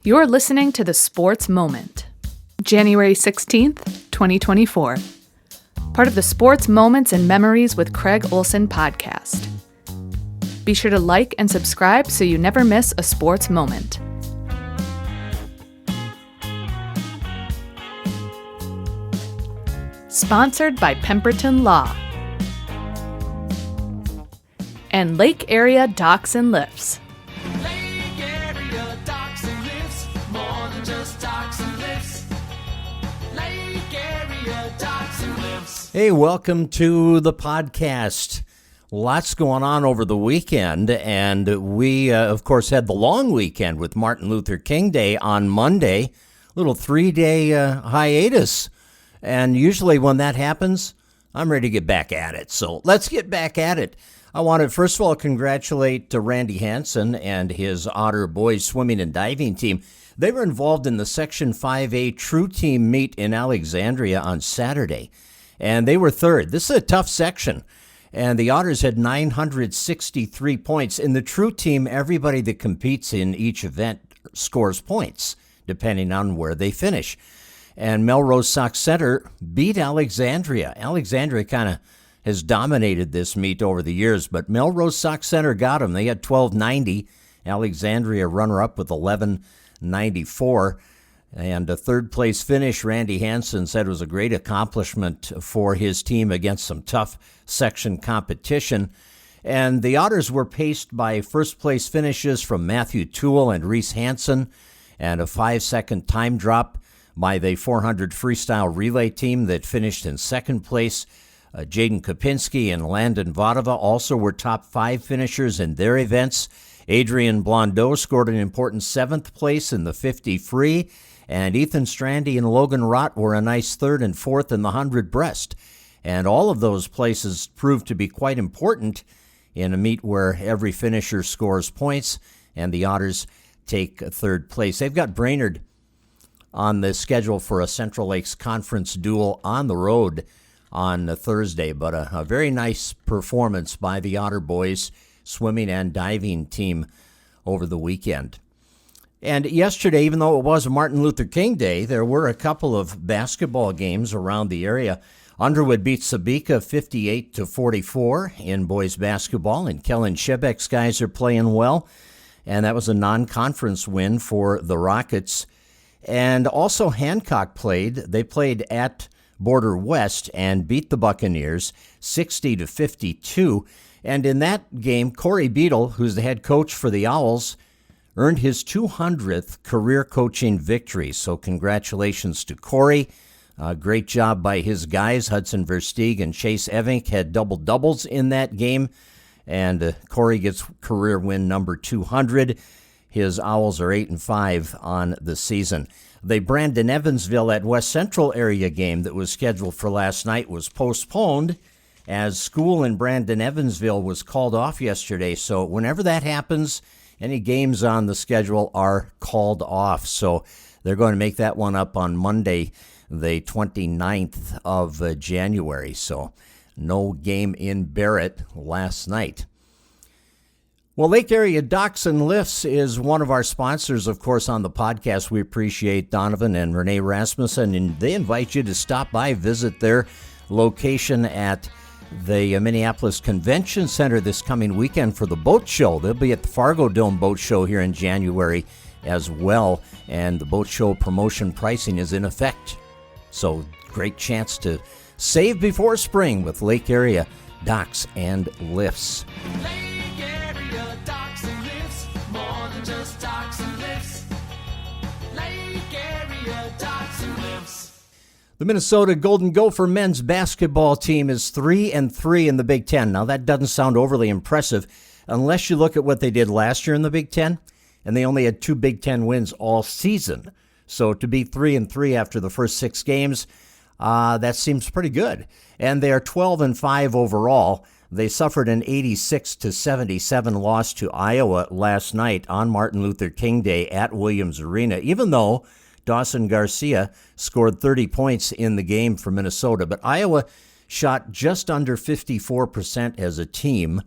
You're listening to The Sports Moment, January 16th, 2024. Part of the Sports Moments and Memories with Craig Olson podcast. Be sure to like and subscribe so you never miss a sports moment. Sponsored by Pemberton Law and Lake Area Docks and Lifts. Lake Area Docks and Lifts, more than just docks and lifts. Lake Area Docks and Lifts. Hey, welcome to the podcast. Lots going on over the weekend, and we, of course, had the long weekend with Martin Luther King Day on Monday, little 3-day hiatus. And usually when that happens, I'm ready to get back at it. So let's get back at it. I want to, first of all, congratulate Randy Hansen and his Otter boys swimming and diving team. They were involved in the Section 5A True Team meet in Alexandria on Saturday, and they were third. This is a tough section, and the Otters had 963 points. In the True Team, everybody that competes in each event scores points, depending on where they finish. And Melrose Sauk Center beat Alexandria. Alexandria kind of has dominated this meet over the years, but Melrose Sauk Center got them. They had 1290. Alexandria runner-up with 1194. And a third-place finish, Randy Hansen said, was a great accomplishment for his team against some tough section competition. And the Otters were paced by first-place finishes from Matthew Toole and Reese Hansen, and a 5-second time drop by the 400 freestyle relay team that finished in second place. Jaden Kopinski and Landon Vodova also were top 5 finishers in their events. Adrian Blondeau scored an important 7th place in the 50 free, and Ethan Strandy and Logan Rott were a nice 3rd and 4th in the 100 breast. And all of those places proved to be quite important in a meet where every finisher scores points, and the Otters take 3rd place. They've got Brainerd on the schedule for a Central Lakes Conference duel on the road on Thursday, but a very nice performance by the Otter boys swimming and diving team over the weekend. And yesterday, even though it was Martin Luther King Day, there were a couple of basketball games around the area. Underwood beat Sabika 58-44 in boys basketball, and Kellen Shebeck's guys are playing well, and that was a non-conference win for the Rockets. And also Hancock played. They played at Border West and beat the Buccaneers 60-52. And in that game, Corey Beadle, who's the head coach for the Owls, earned his 200th career coaching victory. So congratulations to Corey. Great job by his guys. Hudson Versteeg and Chase Evink had double-doubles in that game. And Corey gets career win number 200. His Owls are 8-5 on the season. The Brandon Evansville at West Central area game that was scheduled for last night was postponed as school in Brandon Evansville was called off yesterday. So whenever that happens, any games on the schedule are called off. So they're going to make that one up on Monday, the 29th of January. So no game in Barrett last night. Well, Lake Area Docks and Lifts is one of our sponsors, of course, on the podcast. We appreciate Donovan and Renee Rasmussen, and they invite you to stop by, visit their location at the Minneapolis Convention Center this coming weekend for the boat show. They'll be at the Fargo Dome Boat Show here in January as well, and the boat show promotion pricing is in effect. So, great chance to save before spring with Lake Area Docks and Lifts. Lake Area Docks and Lifts, more than just docks and lifts. Lake Area Docks and Lifts. The Minnesota Golden Gopher men's basketball team is 3-3 in the Big Ten. Now, that doesn't sound overly impressive unless you look at what they did last year in the Big Ten, and they only had 2 Big Ten wins all season. So to be 3-3 after the first 6 games, that seems pretty good. And they are 12-5 overall. They suffered an 86-77 loss to Iowa last night on Martin Luther King Day at Williams Arena, even though Dawson Garcia scored 30 points in the game for Minnesota. But Iowa shot just under 54% as a team,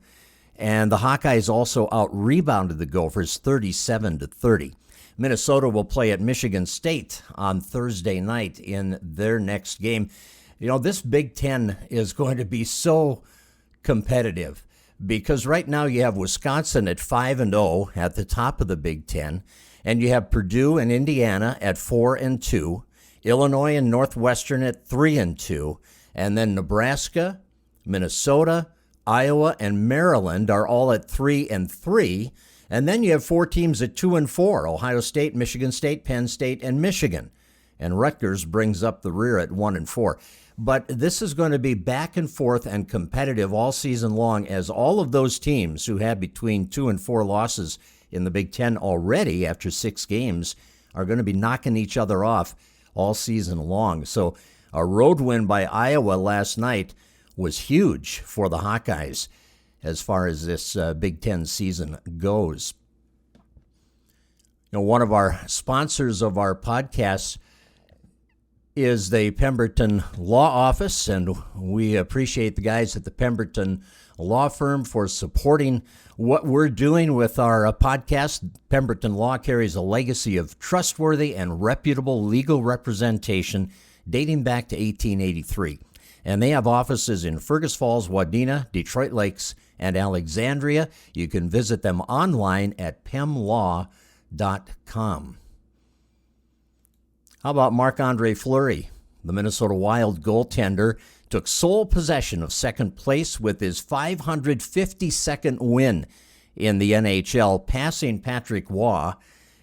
and the Hawkeyes also out-rebounded the Gophers 37-30. Minnesota will play at Michigan State on Thursday night in their next game. You know, this Big Ten is going to be so competitive because right now you have Wisconsin at 5-0 at the top of the Big Ten, and you have Purdue and Indiana at 4-2, Illinois and Northwestern at 3-2, and then Nebraska, Minnesota, Iowa, and Maryland are all at 3-3. And then you have 4 teams at 2-4, Ohio State, Michigan State, Penn State, and Michigan. And Rutgers brings up the rear at 1-4. But this is going to be back and forth and competitive all season long, as all of those teams who have between 2 and 4 losses in the Big Ten already after 6 games are going to be knocking each other off all season long. So a road win by Iowa last night was huge for the Hawkeyes as far as this Big Ten season goes. You know, one of our sponsors of our podcast is the Pemberton Law Office, and we appreciate the guys at the Pemberton Law Firm for supporting what we're doing with our podcast. Pemberton Law carries a legacy of trustworthy and reputable legal representation dating back to 1883. And they have offices in Fergus Falls, Wadena, Detroit Lakes, and Alexandria. You can visit them online at pemlaw.com. How about Marc-Andre Fleury? The Minnesota Wild goaltender took sole possession of second place with his 552nd win in the NHL, passing Patrick Waugh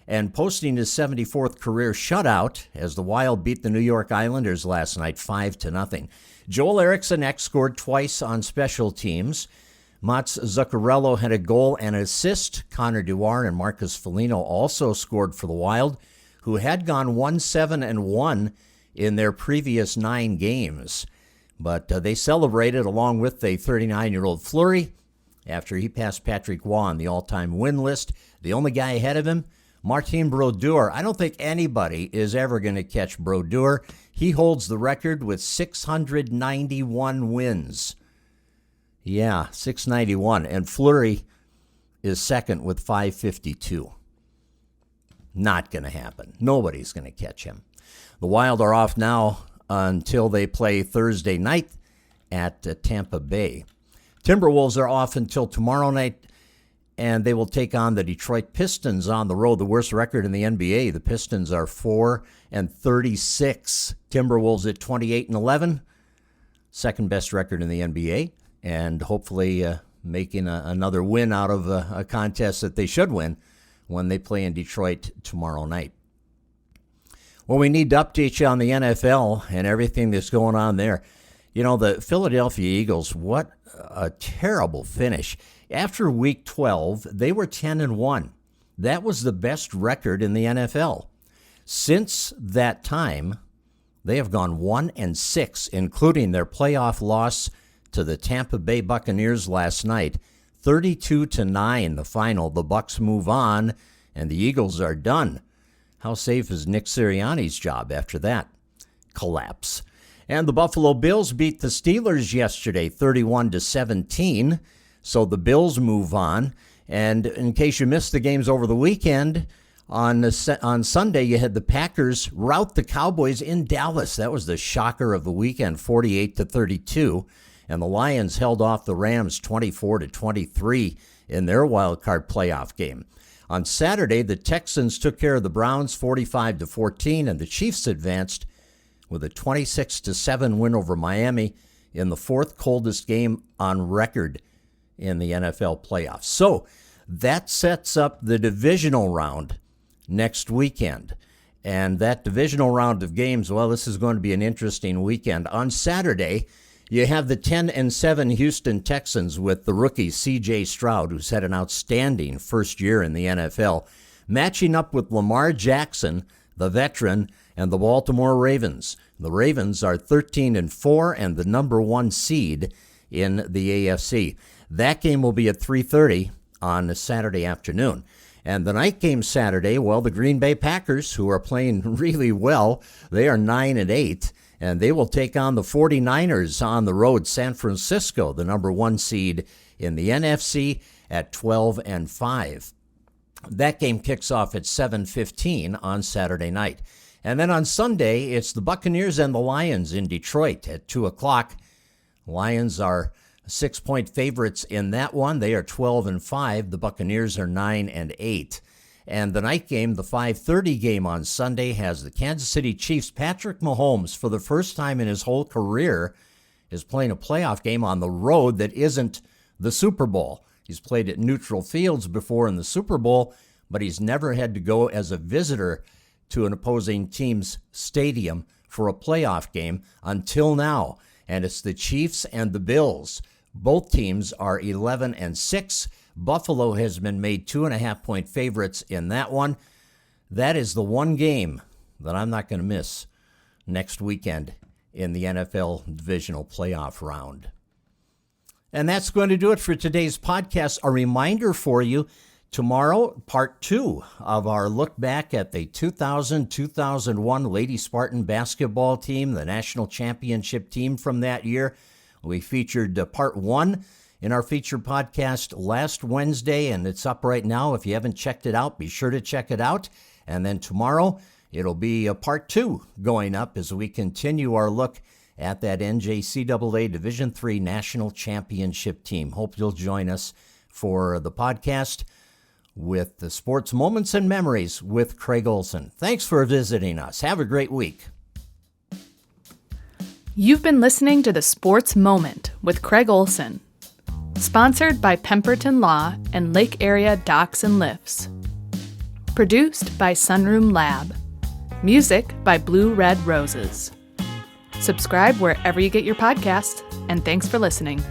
and posting his 74th career shutout as the Wild beat the New York Islanders last night 5-0. Joel Eriksson scored twice on special teams. Mats Zuccarello had a goal and an assist. Connor Dewar and Marcus Foligno also scored for the Wild, who had gone 1-7-1 in their previous 9 games. But they celebrated along with the 39-year-old Fleury after he passed Patrick Waugh on the all-time win list. The only guy ahead of him, Martin Brodeur. I don't think anybody is ever going to catch Brodeur. He holds the record with 691 wins. Yeah, 691. And Fleury is second with 552. Not going to happen. Nobody's going to catch him. The Wild are off now until they play Thursday night at Tampa Bay. Timberwolves are off until tomorrow night, and they will take on the Detroit Pistons on the road, the worst record in the NBA. The Pistons are 4-36. Timberwolves at 28-11, second best record in the NBA, and hopefully making another win out of a contest that they should win when they play in Detroit tomorrow night. Well, we need to update you on the NFL and everything that's going on there. You know, the Philadelphia Eagles, what a terrible finish. After Week 12, they were 10-1. That was the best record in the NFL. Since that time, they have gone 1-6, including their playoff loss to the Tampa Bay Buccaneers last night. 32-9, the final. The Bucs move on, and the Eagles are done. How safe is Nick Sirianni's job after that collapse? And the Buffalo Bills beat the Steelers yesterday, 31-17. So the Bills move on. And in case you missed the games over the weekend, on Sunday you had the Packers rout the Cowboys in Dallas. That was the shocker of the weekend, 48-32. And the Lions held off the Rams 24-23 in their wild card playoff game. On Saturday, the Texans took care of the Browns 45-14, and the Chiefs advanced with a 26-7 win over Miami in the fourth coldest game on record in the NFL playoffs. So that sets up the divisional round next weekend. And that divisional round of games, well, this is going to be an interesting weekend. On Saturday, you have the 10-7 Houston Texans with the rookie C.J. Stroud, who's had an outstanding first year in the NFL, matching up with Lamar Jackson, the veteran, and the Baltimore Ravens. The Ravens are 13-4 and the number 1 seed in the AFC. That game will be at 3:30 on Saturday afternoon. And the night game Saturday, well, the Green Bay Packers, who are playing really well, they are 9-8. And they will take on the 49ers on the road. San Francisco, the number 1 seed in the NFC, at 12-5. That game kicks off at 7:15 on Saturday night. And then on Sunday, it's the Buccaneers and the Lions in Detroit at 2 o'clock. Lions are 6-point favorites in that one. They are 12-5. The Buccaneers are 9-8. And the night game, the 5:30 game on Sunday, has the Kansas City Chiefs. Patrick Mahomes, for the first time in his whole career, is playing a playoff game on the road that isn't the Super Bowl. He's played at neutral fields before in the Super Bowl, but he's never had to go as a visitor to an opposing team's stadium for a playoff game until now. And it's the Chiefs and the Bills. Both teams are 11-6. Buffalo has been made 2.5-point favorites in that one. That is the one game that I'm not going to miss next weekend in the NFL divisional playoff round. And that's going to do it for today's podcast. A reminder for you, tomorrow, part 2 of our look back at the 2000-2001 Lady Spartan basketball team, the national championship team from that year. We featured part 1 in our featured podcast last Wednesday, and it's up right now. If you haven't checked it out, be sure to check it out. And then tomorrow, it'll be a part 2 going up as we continue our look at that NJCAA Division III National Championship team. Hope you'll join us for the podcast with the Sports Moments and Memories with Craig Olson. Thanks for visiting us. Have a great week. You've been listening to the Sports Moment with Craig Olson. Sponsored by Pemberton Law and Lake Area Docks and Lifts. Produced by Sunroom Lab. Music by Blue Red Roses. Subscribe wherever you get your podcasts, and thanks for listening.